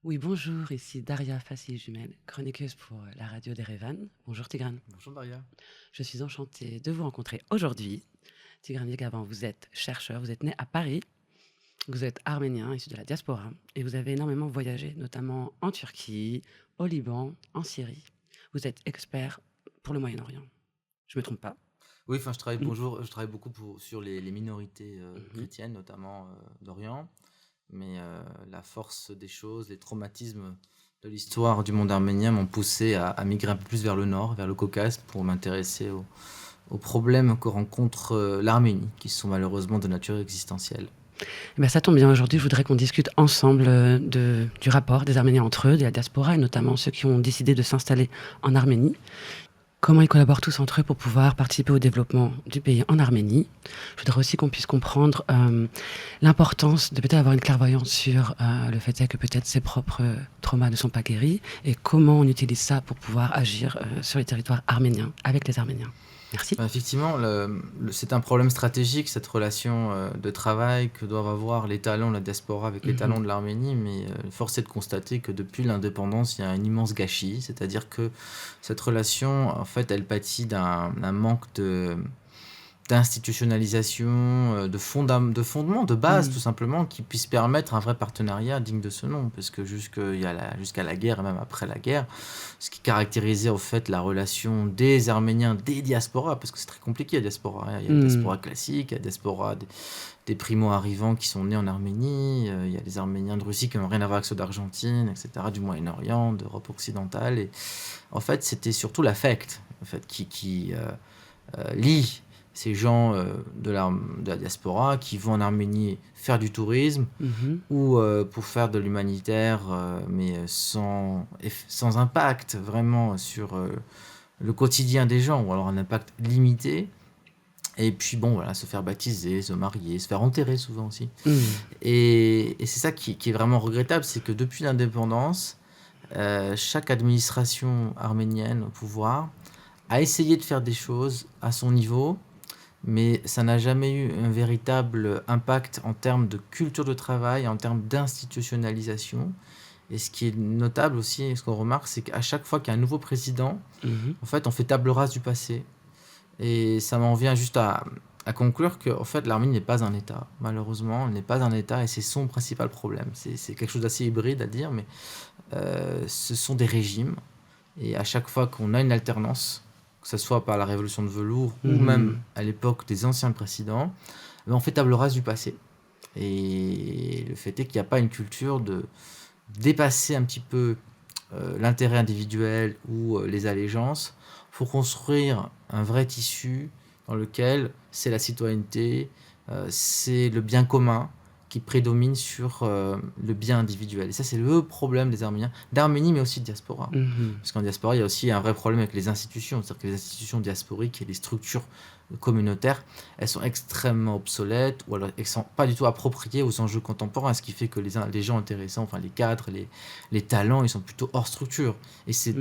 Oui, bonjour, ici Daria Fassi-Jumel, chroniqueuse pour la radio d'Erevan. Bonjour Tigran. Bonjour Daria. Je suis enchantée de vous rencontrer aujourd'hui. Tigran Yegavan, vous êtes chercheur, vous êtes né à Paris, vous êtes arménien, issu de la diaspora, et vous avez énormément voyagé, notamment en Turquie, au Liban, en Syrie. Vous êtes expert pour le Moyen-Orient. Je me trompe pas? Oui, enfin, Mhm. je travaille beaucoup sur les minorités Mhm. chrétiennes, notamment d'Orient. Mais la force des choses, les traumatismes de l'histoire du monde arménien m'ont poussé à migrer un peu plus vers le nord, vers le Caucase, pour m'intéresser aux problèmes que rencontre l'Arménie, qui sont malheureusement de nature existentielle. Eh ben, ça tombe bien, aujourd'hui, je voudrais qu'on discute ensemble du rapport des Arméniens entre eux, de la diaspora, et notamment ceux qui ont décidé de s'installer en Arménie. Comment ils collaborent tous entre eux pour pouvoir participer au développement du pays en Arménie. Je voudrais aussi qu'on puisse comprendre l'importance de peut-être avoir une clairvoyance sur le fait que peut-être ses propres traumas ne sont pas guéris et comment on utilise ça pour pouvoir agir sur les territoires arméniens, avec les Arméniens. Merci. Effectivement, c'est un problème stratégique, cette relation de travail que doivent avoir les talents de la diaspora avec les talents de l'Arménie, mais force est de constater que depuis l'indépendance, il y a un immense gâchis, c'est-à-dire que cette relation, en fait, elle pâtit d'un manque d'institutionnalisation, de fondement, de base, tout simplement, qui puisse permettre un vrai partenariat digne de ce nom. Parce que jusqu'à la guerre, et même après la guerre, ce qui caractérisait en fait la relation des Arméniens, des diasporas, parce que c'est très compliqué la diaspora, hein. Il y a la diaspora classique, il y a la diaspora des primo-arrivants qui sont nés en Arménie, il y a les Arméniens de Russie qui n'ont rien à voir avec ceux d'Argentine, etc., du Moyen-Orient, d'Europe occidentale. Et en fait, c'était surtout l'affect en fait, qui lie ces gens de la diaspora qui vont en Arménie faire du tourisme ou pour faire de l'humanitaire, mais sans impact vraiment sur le quotidien des gens, ou alors un impact limité. Et puis bon, voilà, se faire baptiser, se marier, se faire enterrer souvent aussi. Et c'est ça qui est vraiment regrettable, c'est que depuis l'indépendance, chaque administration arménienne au pouvoir a essayé de faire des choses à son niveau, mais ça n'a jamais eu un véritable impact en termes de culture de travail, en termes d'institutionnalisation. Et ce qui est notable aussi, ce qu'on remarque, c'est qu'à chaque fois qu'il y a un nouveau président, en fait, on fait table rase du passé. Et ça m'en vient juste à conclure que en fait, l'Arménie n'est pas un État. Malheureusement, elle n'est pas un État et c'est son principal problème. C'est quelque chose d'assez hybride à dire, mais ce sont des régimes. Et à chaque fois qu'on a une alternance, que ce soit par la révolution de velours ou même à l'époque des anciens présidents, on fait table rase du passé. Et le fait est qu'il n'y a pas une culture de dépasser un petit peu l'intérêt individuel ou les allégeances pour construire un vrai tissu dans lequel c'est la citoyenneté, c'est le bien commun qui prédomine sur le bien individuel. Et ça, c'est le problème des Arméniens, d'Arménie, mais aussi de diaspora. Parce qu'en diaspora, il y a aussi un vrai problème avec les institutions. C'est-à-dire que les institutions diasporiques et les structures communautaires, elles sont extrêmement obsolètes ou alors elles ne sont pas du tout appropriées aux enjeux contemporains, ce qui fait que les gens intéressants, enfin les cadres, les talents, ils sont plutôt hors structure. Et c'est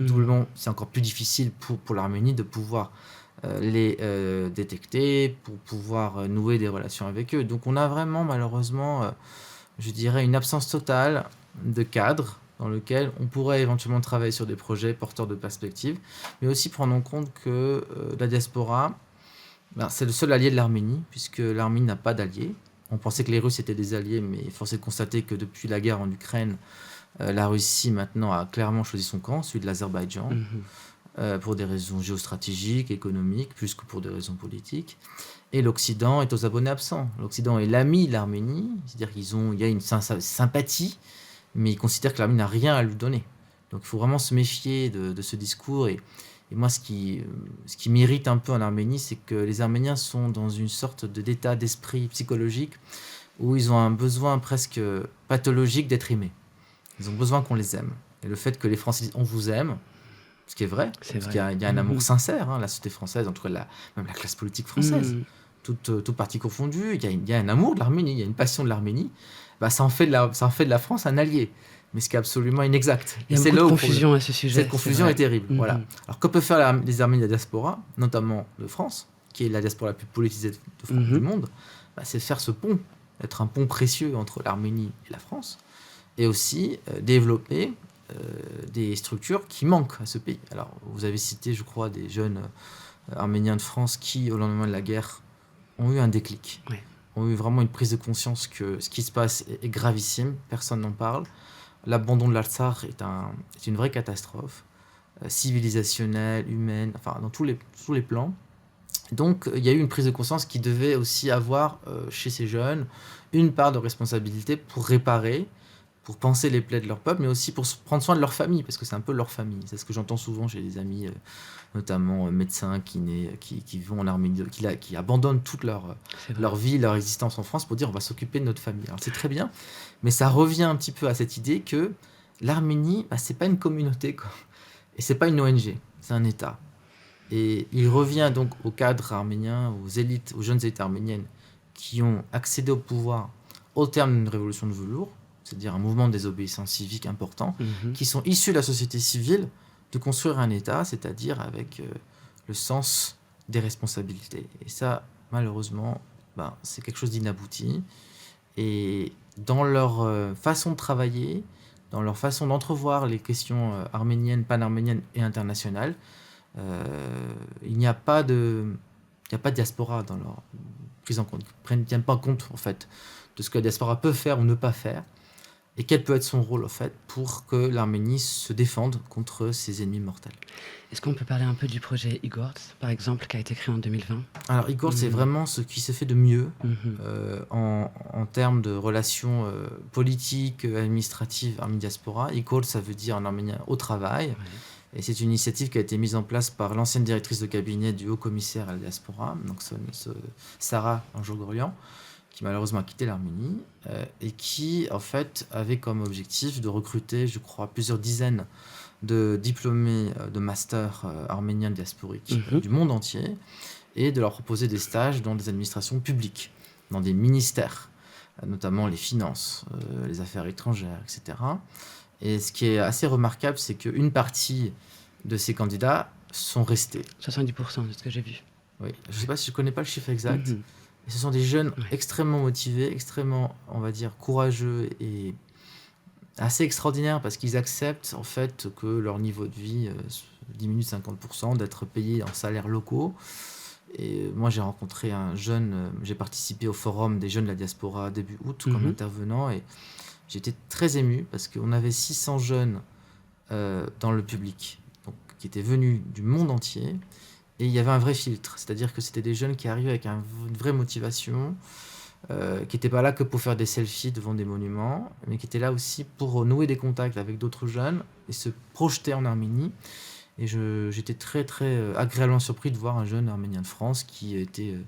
encore plus difficile pour l'Arménie de pouvoir les détecter, pour pouvoir nouer des relations avec eux. Donc on a vraiment malheureusement, je dirais, une absence totale de cadre dans lequel on pourrait éventuellement travailler sur des projets porteurs de perspectives, mais aussi prendre en compte que la diaspora, c'est le seul allié de l'Arménie, puisque l'Arménie n'a pas d'alliés. On pensait que les Russes étaient des alliés, mais force est de constater que depuis la guerre en Ukraine, la Russie maintenant a clairement choisi son camp, celui de l'Azerbaïdjan, pour des raisons géostratégiques, économiques, plus que pour des raisons politiques. Et l'Occident est aux abonnés absents. L'Occident est l'ami de l'Arménie, c'est-à-dire qu'il y a une sympathie, mais ils considèrent que l'Arménie n'a rien à lui donner. Donc il faut vraiment se méfier de ce discours. Et moi, ce qui m'irrite un peu en Arménie, c'est que les Arméniens sont dans une sorte d'état d'esprit psychologique où ils ont un besoin presque pathologique d'être aimés. Ils ont besoin qu'on les aime. Et le fait que les Français disent « on vous aime », ce qui est vrai, parce qu'il y a un amour sincère, hein, la société française, en tout cas même la classe politique française, tout parti confondu, il y a un amour de l'Arménie, il y a une passion de l'Arménie, ça en fait de la France un allié, mais ce qui est absolument inexact. Il y a c'est beaucoup de là où confusion à ce sujet. cette confusion est terrible. Voilà. Alors que peuvent faire les Arméniens de la diaspora, notamment de France, qui est la diaspora la plus politisée du monde, c'est faire ce pont, être un pont précieux entre l'Arménie et la France, et aussi développer des structures qui manquent à ce pays. Alors, vous avez cité, je crois, des jeunes arméniens de France qui, au lendemain de la guerre, ont eu un déclic, Oui. ont eu vraiment une prise de conscience que ce qui se passe est gravissime, personne n'en parle. L'abandon de l'Artsakh est une vraie catastrophe, civilisationnelle, humaine, enfin, dans tous les plans. Donc, il y a eu une prise de conscience qui devait aussi avoir, chez ces jeunes, une part de responsabilité pour réparer, pour penser les plaies de leur peuple, mais aussi pour prendre soin de leur famille, parce que c'est un peu leur famille. C'est ce que j'entends souvent chez des amis, notamment médecins qui vont en Arménie, qui abandonnent toute leur vie, leur existence en France pour dire on va s'occuper de notre famille. Alors c'est très bien, mais ça revient un petit peu à cette idée que l'Arménie, c'est pas une communauté, quoi. Et c'est pas une ONG, c'est un État. Et il revient donc aux cadres arméniens, aux élites, aux jeunes élites arméniennes qui ont accédé au pouvoir au terme d'une révolution de velours, c'est-à-dire un mouvement de désobéissance civique important, qui sont issus de la société civile, de construire un État, c'est-à-dire avec le sens des responsabilités. Et ça, malheureusement, c'est quelque chose d'inabouti. Et dans leur façon de travailler, dans leur façon d'entrevoir les questions arméniennes, pan-arméniennes et internationales, il n'y a pas de diaspora dans leur prise en compte. Ils ne tiennent pas compte, en fait, de ce que la diaspora peut faire ou ne pas faire, et quel peut être son rôle, en fait, pour que l'Arménie se défende contre ses ennemis mortels. Est-ce qu'on peut parler un peu du projet Igorts, par exemple, qui a été créé en 2020 ? Alors, Igorts, c'est vraiment ce qui se fait de mieux en termes de relations politiques, administratives, arménie-diaspora. Igorts, ça veut dire en arménien « au travail ». Et c'est une initiative qui a été mise en place par l'ancienne directrice de cabinet du haut-commissaire à la diaspora, donc Sarah Anjogorian, qui malheureusement a quitté l'Arménie, et qui, en fait, avait comme objectif de recruter, je crois, plusieurs dizaines de diplômés de master arméniens diasporiques du monde entier, et de leur proposer des stages dans des administrations publiques, dans des ministères, notamment les finances, les affaires étrangères, etc. Et ce qui est assez remarquable, c'est qu'une partie de ces candidats sont restés. 70% de ce que j'ai vu. Oui, je ne sais pas si je ne connais pas le chiffre exact. Et ce sont des jeunes extrêmement motivés, extrêmement, on va dire, courageux et assez extraordinaires parce qu'ils acceptent en fait que leur niveau de vie diminue de 50%, d'être payés en salaires locaux. Et moi, j'ai rencontré un jeune, j'ai participé au forum des jeunes de la diaspora début août comme intervenant et j'étais très ému parce qu'on avait 600 jeunes dans le public, donc, qui étaient venus du monde entier. Et il y avait un vrai filtre, c'est-à-dire que c'était des jeunes qui arrivaient avec une vraie motivation, qui n'étaient pas là que pour faire des selfies devant des monuments, mais qui étaient là aussi pour nouer des contacts avec d'autres jeunes et se projeter en Arménie. Et j'étais très, très agréablement surpris de voir un jeune arménien de France qui était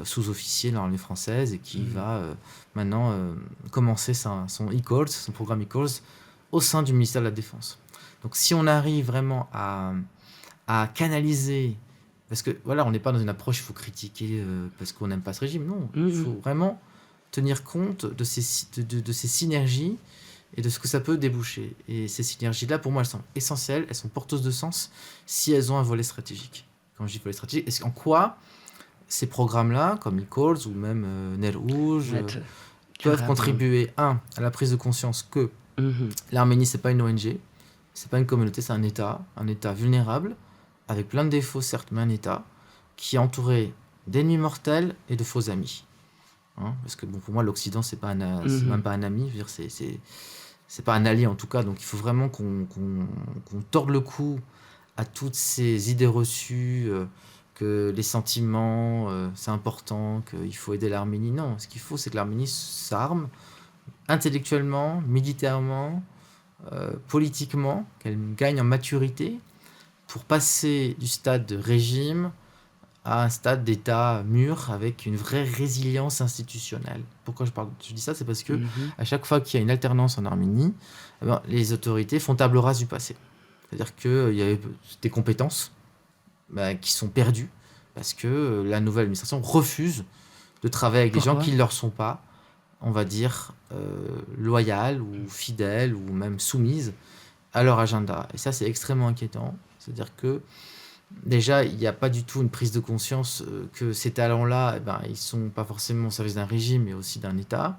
sous-officier dans l'armée française et qui va maintenant commencer son e-calls, son programme e-calls au sein du ministère de la Défense. Donc si on arrive vraiment à canaliser, parce que voilà, on n'est pas dans une approche, il faut critiquer parce qu'on n'aime pas ce régime, non, il faut vraiment tenir compte de ces synergies et de ce que ça peut déboucher. Et ces synergies-là, pour moi, elles sont essentielles, elles sont porteuses de sens si elles ont un volet stratégique. Quand je dis volet stratégique, en quoi ces programmes-là, comme e-calls ou même Nez Rouge, peuvent contribuer, à la prise de conscience que l'Arménie, c'est pas une ONG, c'est pas une communauté, c'est un État vulnérable, avec plein de défauts, certes, mais un État qui est entouré d'ennemis mortels et de faux amis. Parce que bon, pour moi, l'Occident, c'est même pas un ami, je veux dire, c'est pas un allié en tout cas, donc il faut vraiment qu'on torde le cou à toutes ces idées reçues, que les sentiments, c'est important, qu'il faut aider l'Arménie. Non, ce qu'il faut, c'est que l'Arménie s'arme intellectuellement, militairement, politiquement, qu'elle gagne en maturité pour passer du stade de régime à un stade d'État mûr avec une vraie résilience institutionnelle. Pourquoi je dis ça, c'est parce que à chaque fois qu'il y a une alternance en Arménie, les autorités font table rase du passé. C'est-à-dire qu'il y a des compétences qui sont perdues parce que la nouvelle administration refuse de travailler avec des gens qui ne leur sont pas, on va dire, loyales ou fidèles ou même soumises à leur agenda. Et ça, c'est extrêmement inquiétant. C'est-à-dire que déjà, il n'y a pas du tout une prise de conscience que ces talents-là, ils ne sont pas forcément au service d'un régime, mais aussi d'un État.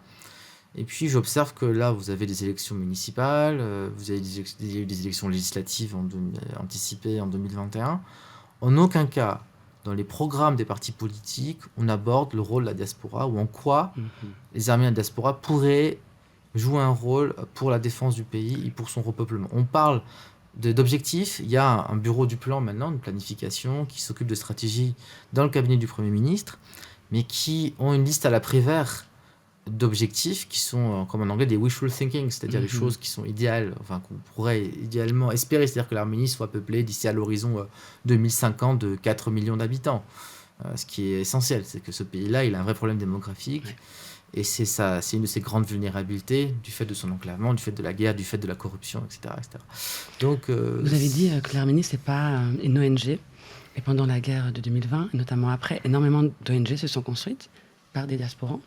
Et puis j'observe que là, vous avez des élections municipales, il y a eu des élections législatives anticipées en 2021. En aucun cas, dans les programmes des partis politiques, on aborde le rôle de la diaspora ou en quoi les Arméniens de la diaspora pourraient jouer un rôle pour la défense du pays et pour son repeuplement. On parle d'objectifs. Il y a un bureau du plan maintenant, une planification qui s'occupe de stratégie dans le cabinet du Premier ministre, mais qui ont une liste à la Prévert d'objectifs qui sont, comme en anglais, des wishful thinking, c'est-à-dire des choses qui sont idéales, enfin qu'on pourrait idéalement espérer, c'est-à-dire que l'Arménie soit peuplée d'ici à l'horizon 2050 de 4 millions d'habitants. Ce qui est essentiel, c'est que ce pays-là, il a un vrai problème démographique. Ouais. Et c'est une de ses grandes vulnérabilités, du fait de son enclavement, du fait de la guerre, du fait de la corruption, etc. etc. Donc, vous avez dit que l'Arménie, ce n'est pas une ONG. Et pendant la guerre de 2020, et notamment après, énormément d'ONG se sont construites par des diasporans.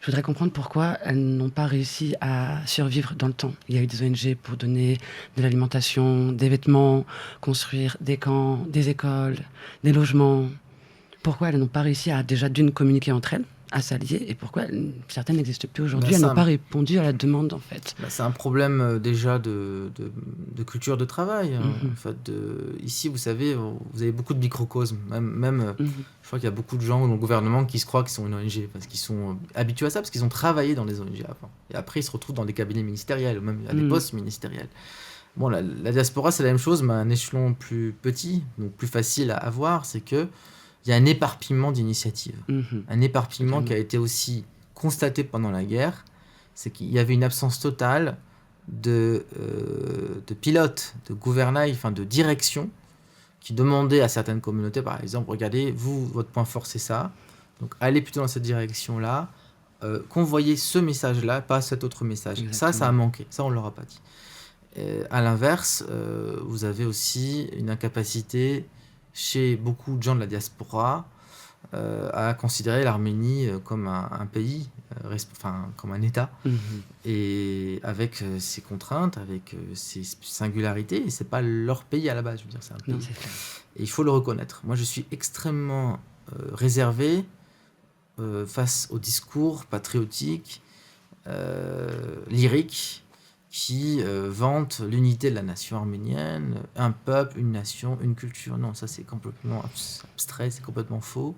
Je voudrais comprendre pourquoi elles n'ont pas réussi à survivre dans le temps. Il y a eu des ONG pour donner de l'alimentation, des vêtements, construire des camps, des écoles, des logements. Pourquoi elles n'ont pas réussi à déjà d'une communiquer entre elles, à s'allier, et pourquoi certaines n'existent plus aujourd'hui. Elles n'ont pas répondu à la demande, en fait. C'est un problème déjà de culture de travail. En fait, ici, vous savez, vous avez beaucoup de microcosmes. Même je crois qu'il y a beaucoup de gens dans le gouvernement qui se croient qu'ils sont une ONG, parce qu'ils sont habitués à ça, parce qu'ils ont travaillé dans les ONG avant. Et après, ils se retrouvent dans des cabinets ministériels, ou même à des postes ministériels. Bon, la diaspora, c'est la même chose, mais à un échelon plus petit, donc plus facile à avoir, c'est que il y a un éparpillement d'initiatives. Un éparpillement qui a été aussi constaté pendant la guerre, c'est qu'il y avait une absence totale de pilote, de gouvernail, enfin de direction, qui demandait à certaines communautés, par exemple, regardez, vous, votre point fort, c'est ça, donc allez plutôt dans cette direction-là, convoyez ce message-là, pas cet autre message. Exactement. Ça a manqué, ça on ne l'aura pas dit. À l'inverse, vous avez aussi une incapacité chez beaucoup de gens de la diaspora à considérer l'Arménie comme un pays, comme un État, et avec ses contraintes, avec ses singularités, et c'est pas leur pays à la base, je veux dire, c'est un pays. Non, et il faut le reconnaître. Moi, je suis extrêmement réservé face au discours patriotique, lyrique, qui vante l'unité de la nation arménienne, un peuple, une nation, une culture. Non, ça c'est complètement abstrait, c'est complètement faux.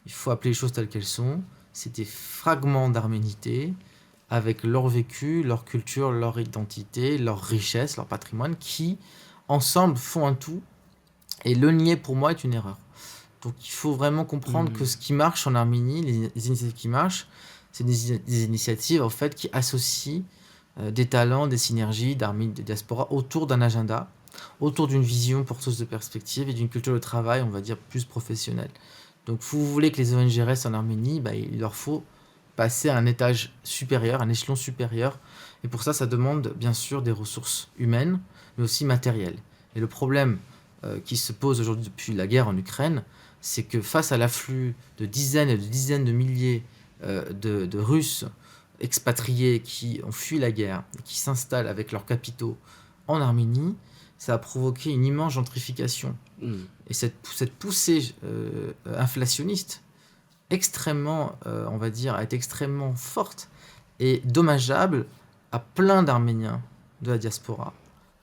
Il faut appeler les choses telles qu'elles sont. C'est des fragments d'arménité avec leur vécu, leur culture, leur identité, leur richesse, leur patrimoine, qui ensemble font un tout. Et le nier pour moi est une erreur. Donc il faut vraiment comprendre que ce qui marche en Arménie, les initiatives qui marchent, c'est des initiatives en fait qui associent des talents, des synergies d'Arménie, de diaspora autour d'un agenda, autour d'une vision porteuse de perspective et d'une culture de travail, on va dire, plus professionnelle. Donc, vous voulez que les ONG restent en Arménie, il leur faut passer à un étage supérieur, un échelon supérieur. Et pour ça, ça demande bien sûr des ressources humaines, mais aussi matérielles. Et le problème qui se pose aujourd'hui depuis la guerre en Ukraine, c'est que face à l'afflux de dizaines et de dizaines de milliers de Russes expatriés qui ont fui la guerre et qui s'installent avec leurs capitaux en Arménie, ça a provoqué une immense gentrification. Et cette poussée inflationniste extrêmement, on va dire, a été extrêmement forte et dommageable à plein d'Arméniens de la diaspora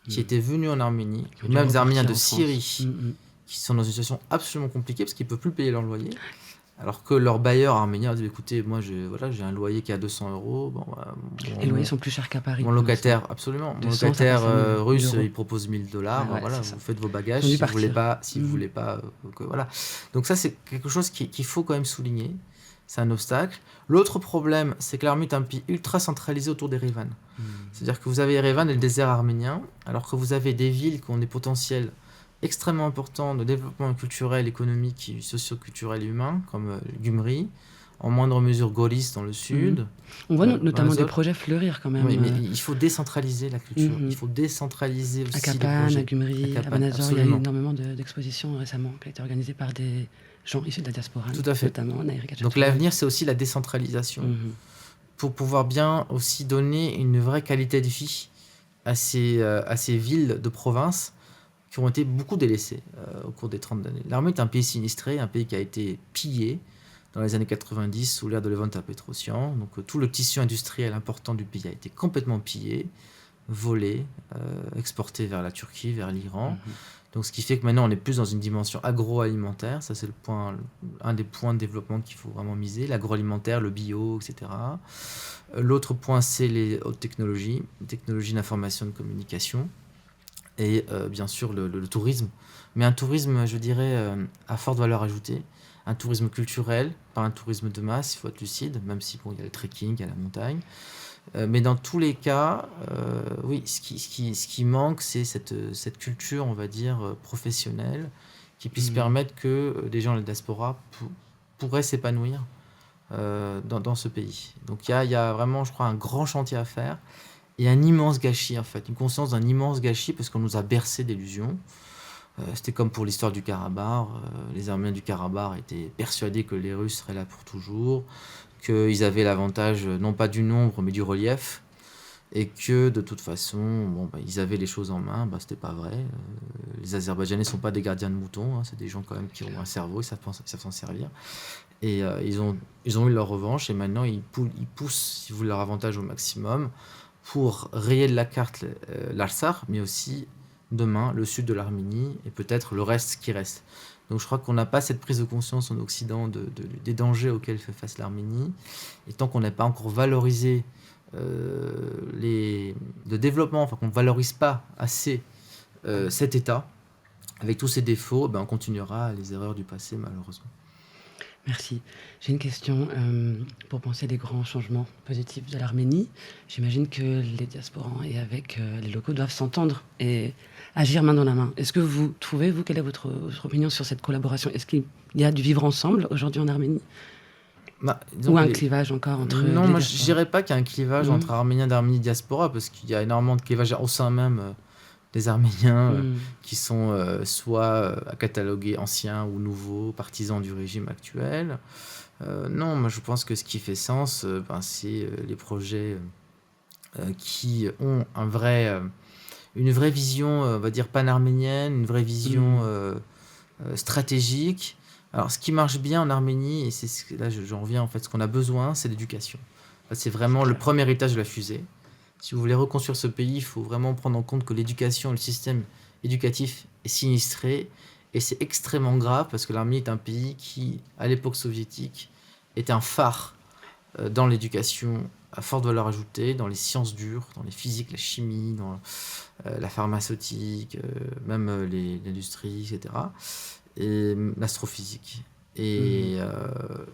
qui étaient venus en Arménie, même des Arméniens de Syrie qui sont dans une situation absolument compliquée parce qu'ils ne peuvent plus payer leur loyer. Alors que leur bailleur arménien dit écoutez, moi j'ai un loyer qui est à 200 €. Les loyers sont plus chers qu'à Paris. Mon locataire, absolument. Mon locataire russe, il propose 1 000 $. Voilà, vous faites vos bagages si vous voulez pas. Voilà. Donc ça, c'est quelque chose qu'il faut quand même souligner. C'est un obstacle. L'autre problème, c'est que l'Arménie est un pays ultra centralisé autour d'Erevan. C'est-à-dire que vous avez Erevan et le désert arménien, alors que vous avez des villes qui ont des potentiels extrêmement important de développement culturel, économique, socio-culturel et humain, comme Gyumri, en moindre mesure Goris dans le sud. On voit notamment des projets fleurir quand même. Oui, mais il faut décentraliser la culture. Il faut décentraliser aussi les projets. À Gyumri, à Banazor, il y a eu énormément d'expositions récemment qui ont été organisées par des gens issus de la diaspora. Tout à fait. Notamment Donc l'avenir, c'est aussi la décentralisation. Pour pouvoir bien aussi donner une vraie qualité de vie à ces villes de province qui ont été beaucoup délaissés au cours des 30 années. L'Arménie est un pays sinistré, un pays qui a été pillé, dans les années 90 sous l'ère de Levanta Petrosyan. Donc tout le tissu industriel important du pays a été complètement pillé, volé, exporté vers la Turquie, vers l'Iran. Donc ce qui fait que maintenant on est plus dans une dimension agroalimentaire, ça c'est un des points de développement qu'il faut vraiment miser, l'agroalimentaire, le bio, etc. L'autre point c'est les hautes technologies d'information et de communication, et bien sûr le tourisme, mais un tourisme je dirais à forte valeur ajoutée, un tourisme culturel, pas un tourisme de masse, il faut être lucide, même si bon, il y a le trekking, il y a la montagne. Mais dans tous les cas, oui, ce qui manque, c'est cette culture, on va dire, professionnelle, qui puisse permettre que des gens de la diaspora pourraient s'épanouir dans ce pays. Donc il y a vraiment, je crois, un grand chantier à faire et un immense gâchis, en fait, une conscience d'un immense gâchis parce qu'on nous a bercé d'illusions. C'était comme pour l'histoire du Karabakh. Les Arméniens du Karabakh étaient persuadés que les Russes seraient là pour toujours, qu'ils avaient l'avantage non pas du nombre mais du relief, et que de toute façon ils avaient les choses en main. C'était pas vrai. Les Azerbaïdjanais sont pas des gardiens de moutons, hein, c'est des gens quand même qui ont un cerveau, ils savent s'en servir, et ils ont eu leur revanche, et maintenant ils poussent, si vous voulez, leur avantage au maximum pour rayer de la carte l'Artsakh, mais aussi demain le sud de l'Arménie et peut-être le reste qui reste. Donc je crois qu'on n'a pas cette prise de conscience en Occident des dangers auxquels fait face l'Arménie. Et tant qu'on n'a pas encore valorisé le développement, enfin qu'on ne valorise pas assez cet État, avec tous ses défauts, on continuera les erreurs du passé malheureusement. Merci. J'ai une question pour penser les grands changements positifs de l'Arménie. J'imagine que les diasporans et avec les locaux doivent s'entendre et agir main dans la main. Est-ce que vous trouvez, quelle est votre opinion sur cette collaboration? Est-ce qu'il y a du vivre ensemble aujourd'hui en Arménie? Ou un clivage encore entre Non, moi je diasporas? dirais pas qu'il y a un clivage entre Arméniens d'Arménie et diaspora, parce qu'il y a énormément de clivages au sein même des Arméniens qui sont soit à cataloguer anciens ou nouveaux, partisans du régime actuel. Non, moi je pense que ce qui fait sens, c'est les projets qui ont une vraie vision, on va dire pan-arménienne, une vraie vision stratégique. Alors, ce qui marche bien en Arménie, et là j'en reviens en fait, ce qu'on a besoin, c'est l'éducation. C'est vraiment le premier étage de la fusée. Si vous voulez reconstruire ce pays, il faut vraiment prendre en compte que l'éducation, le système éducatif est sinistré, et c'est extrêmement grave parce que l'Arménie est un pays qui, à l'époque soviétique, était un phare dans l'éducation à forte valeur ajoutée, dans les sciences dures, dans les physiques, la chimie, dans la pharmaceutique, même l'industrie, etc. Et l'astrophysique. Et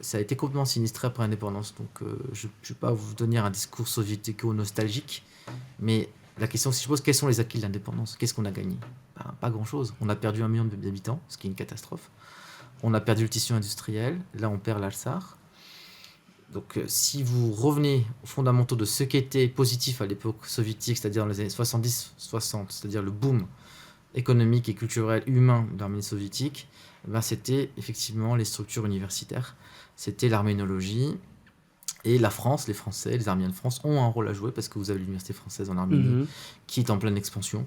ça a été complètement sinistré après l'indépendance. Donc je ne vais pas vous donner un discours soviético-nostalgique, mais la question si je pose, quels sont les acquis de l'indépendance? Qu'est-ce qu'on a gagné? Pas grand-chose. On a perdu 1 million d'habitants, ce qui est une catastrophe. On a perdu le tissu industriel. Là, on perd l'Artsakh. Donc si vous revenez aux fondamentaux de ce qui était positif à l'époque soviétique, c'est-à-dire dans les années 70-60, c'est-à-dire le boom économique et culturel humain de l'Arménie soviétique, c'était effectivement les structures universitaires, c'était l'arménologie, et la France, les Français, les Arméniens de France ont un rôle à jouer parce que vous avez l'université française en Arménie qui est en pleine expansion,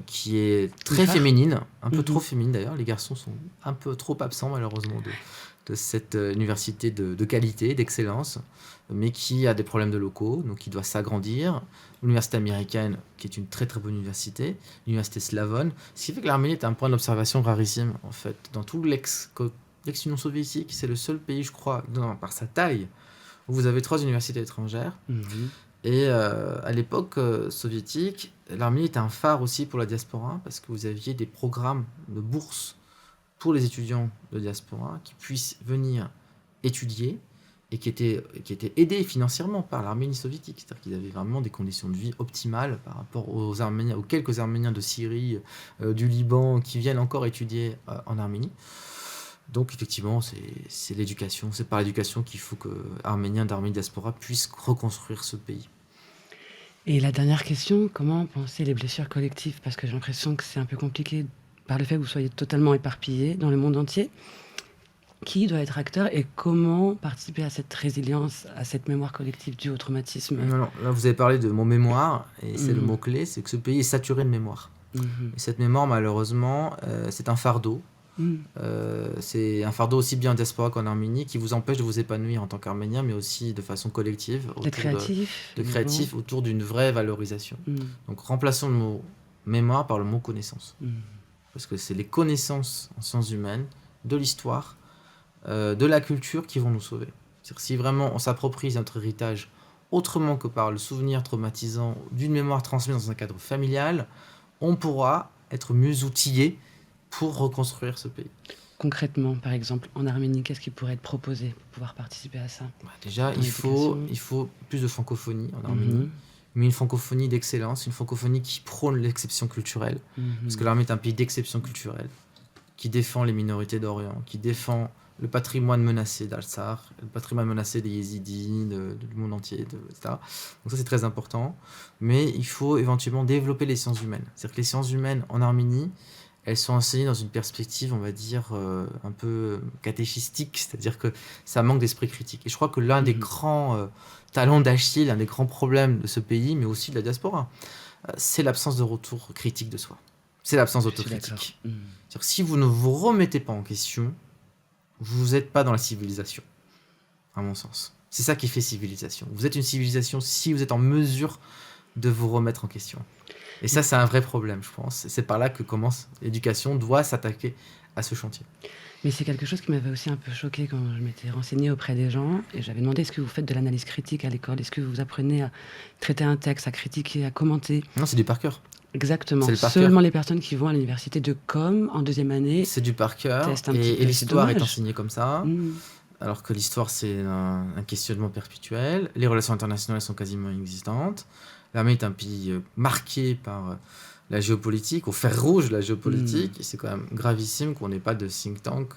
qui est très féminine, un peu trop féminine d'ailleurs, les garçons sont un peu trop absents malheureusement de cette université de qualité, d'excellence, mais qui a des problèmes de locaux, donc qui doit s'agrandir. L'université américaine, qui est une très très bonne université, l'université slavone, ce qui fait que l'Arménie est un point d'observation rarissime, en fait. Dans tout l'ex-Union soviétique, c'est le seul pays, je crois, par sa taille, où vous avez 3 universités étrangères. Et à l'époque soviétique, l'Arménie était un phare aussi pour la diaspora, parce que vous aviez des programmes de bourse pour les étudiants de diaspora qui puissent venir étudier et qui étaient aidés financièrement par l'Arménie soviétique. C'est-à-dire qu'ils avaient vraiment des conditions de vie optimales par rapport aux Arméniens, aux quelques Arméniens de Syrie, du Liban, qui viennent encore étudier en Arménie. Donc effectivement, c'est l'éducation. C'est par l'éducation qu'il faut que Arméniens d'Arménie diaspora puissent reconstruire ce pays. Et la dernière question, comment penser les blessures collectives? Parce que j'ai l'impression que c'est un peu compliqué par le fait que vous soyez totalement éparpillés dans le monde entier. Qui doit être acteur et comment participer à cette résilience, à cette mémoire collective due au traumatisme? Non, là vous avez parlé de mon mémoire, et c'est le mot-clé, c'est que ce pays est saturé de mémoire. Et cette mémoire, malheureusement, c'est un fardeau C'est un fardeau aussi bien en diaspora qu'en Arménie qui vous empêche de vous épanouir en tant qu'Arménien, mais aussi de façon collective, D'être créatif. créatif autour d'une vraie valorisation. Mm. Donc remplaçons le mot mémoire par le mot connaissance. Mm. Parce que c'est les connaissances en sciences humaines, de l'histoire, de la culture qui vont nous sauver. C'est-à-dire, si vraiment on s'approprie notre héritage autrement que par le souvenir traumatisant d'une mémoire transmise dans un cadre familial, on pourra être mieux outillé pour reconstruire ce pays. Concrètement, par exemple, en Arménie, qu'est-ce qui pourrait être proposé pour pouvoir participer à ça? Déjà, En il faut éducation. plus de francophonie en Arménie, mais une francophonie d'excellence, une francophonie qui prône l'exception culturelle, parce que l'Arménie est un pays d'exception culturelle, qui défend les minorités d'Orient, qui défend le patrimoine menacé d'Al-Sar, le patrimoine menacé des Yézidis, du monde entier, etc. Donc ça, c'est très important. Mais il faut éventuellement développer les sciences humaines. C'est-à-dire que les sciences humaines en Arménie, elles sont enseignées dans une perspective, on va dire, un peu catéchistique, c'est-à-dire que ça manque d'esprit critique. Et je crois que l'un des grands talons d'Achille, l'un des grands problèmes de ce pays, mais aussi de la diaspora, c'est l'absence de retour critique de soi. C'est l'absence d'autocritique. C'est-à-dire que si vous ne vous remettez pas en question, vous n'êtes pas dans la civilisation, à mon sens. C'est ça qui fait civilisation. Vous êtes une civilisation si vous êtes en mesure de vous remettre en question. Et ça, c'est un vrai problème, je pense. C'est par là que commence l'éducation, doit s'attaquer à ce chantier. Mais c'est quelque chose qui m'avait aussi un peu choqué quand je m'étais renseignée auprès des gens. Et j'avais demandé, est-ce que vous faites de l'analyse critique à l'école? Est-ce que vous apprenez à traiter un texte, à critiquer, à commenter? Non, c'est du par cœur. Exactement. C'est le par Seulement cœur. les personnes qui vont à l'université de Com en deuxième année. C'est du par cœur. Test un petit peu, Et l'histoire c'est est dommage. enseignée comme ça. Alors que l'histoire, c'est un questionnement perpétuel. Les relations internationales sont quasiment inexistantes. L'Arménie est un pays marqué par la géopolitique, au fer rouge de la géopolitique. Et c'est quand même gravissime qu'on n'ait pas de think tank,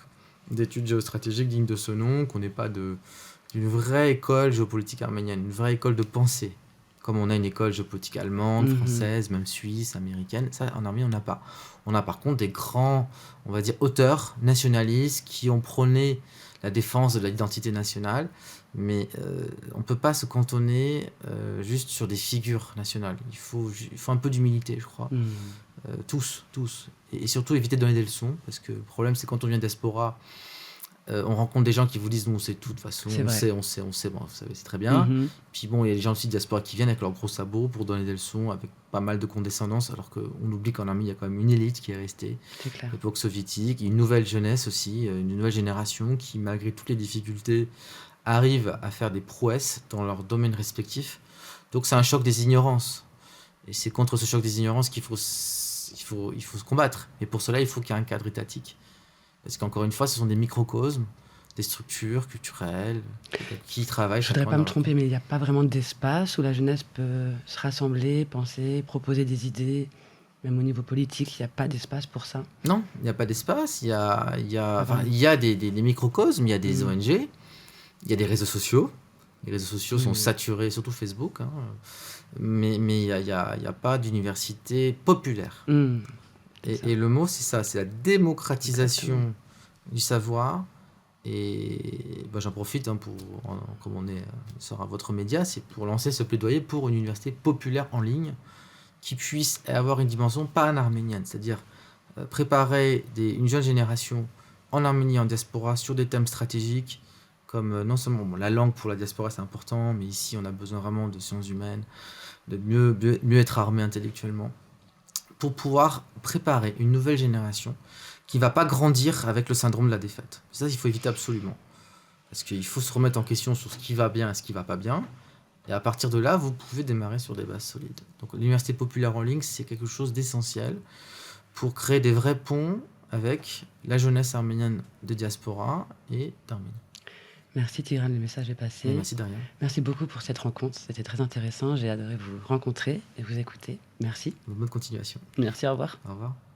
d'études géostratégiques dignes de ce nom, qu'on n'ait pas d'une vraie école géopolitique arménienne, une vraie école de pensée. Comme on a une école géopolitique allemande, française, même suisse, américaine. Ça, en Arménie, on n'a pas. On a par contre des grands, on va dire, auteurs nationalistes qui ont prôné la défense de l'identité nationale, mais on ne peut pas se cantonner juste sur des figures nationales. Il faut un peu d'humilité, je crois. Tous. Et surtout éviter de donner des leçons, parce que le problème, c'est quand on vient de diaspora, on rencontre des gens qui vous disent, nous, on sait tout, de toute façon, on sait, bon, vous savez, c'est très bien. Puis bon, il y a des gens aussi de diaspora qui viennent avec leurs gros sabots pour donner des leçons, avec pas mal de condescendance, alors qu'on oublie qu'en Arménie, il y a quand même une élite qui est restée, l'époque soviétique, une nouvelle jeunesse aussi, une nouvelle génération qui, malgré toutes les difficultés, arrive à faire des prouesses dans leurs domaines respectifs. Donc c'est un choc des ignorances. Et c'est contre ce choc des ignorances qu'il faut se combattre. Et pour cela, il faut qu'il y ait un cadre étatique. Parce qu'encore une fois, ce sont des microcosmes, des structures culturelles qui travaillent. Je ne voudrais pas me tromper, mais il n'y a pas vraiment d'espace où la jeunesse peut se rassembler, penser, proposer des idées. Même au niveau politique, il n'y a pas d'espace pour ça. Non, il n'y a pas d'espace. Il y a des microcosmes, il y a des ONG, il y a des réseaux sociaux. Les réseaux sociaux sont saturés, surtout Facebook. Hein. Mais il n'y a pas d'université populaire. Et le mot, c'est ça, c'est la démocratisation du savoir. Et j'en profite comme on sera votre média, c'est pour lancer ce plaidoyer pour une université populaire en ligne qui puisse avoir une dimension pan-arménienne, c'est-à-dire préparer une jeune génération en Arménie et en diaspora sur des thèmes stratégiques comme non seulement la langue pour la diaspora c'est important, mais ici on a besoin vraiment de sciences humaines, de mieux être armé intellectuellement, pour pouvoir préparer une nouvelle génération qui ne va pas grandir avec le syndrome de la défaite. Ça, il faut éviter absolument. Parce qu'il faut se remettre en question sur ce qui va bien et ce qui ne va pas bien. Et à partir de là, vous pouvez démarrer sur des bases solides. Donc l'université populaire en ligne, c'est quelque chose d'essentiel pour créer des vrais ponts avec la jeunesse arménienne de diaspora et d'Arménie. Merci Tigran, le message est passé. Merci Daria. Merci beaucoup pour cette rencontre, c'était très intéressant. J'ai adoré vous rencontrer et vous écouter. Merci. Bonne continuation. Merci, au revoir. Au revoir.